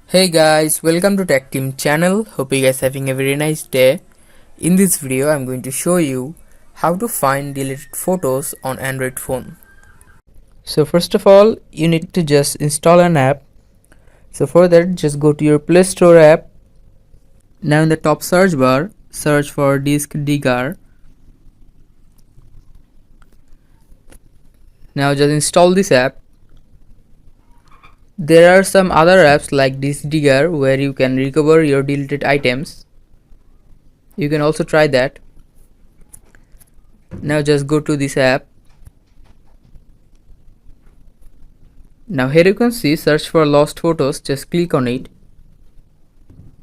Hey guys, welcome to Tech Team channel. Hope you guys having a very nice day. In this video, I'm going to show you how to find deleted photos on Android phone. So first of all, you need to just install an app. So for that, just go to your Play Store app. Now in the top search bar, search for Disk Digger. Now just install this app. There are some other apps like Disk Digger where you can recover your deleted items. You can also try that. Now just go to this app. Now here you can see search for lost photos. Just click on it.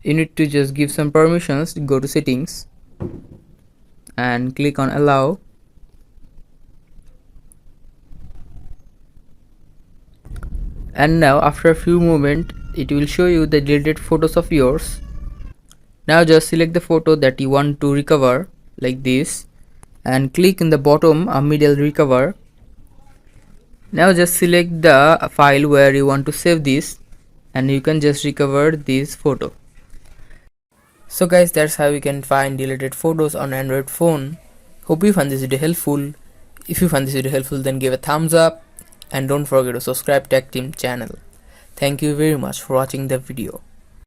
You need to just give some permissions. Go to settings and click on allow. And now after a few moments it will show you the deleted photos of yours. Now just select the photo that you want to recover like this and click in the bottom middle recover. Now just select the file where you want to save this and you can just recover this photo. So guys, that's how you can find deleted photos on Android phone. Hope you found this video helpful. If you found this video helpful, then give a thumbs up and don't forget to subscribe Tech Team channel. Thank you very much for watching the video.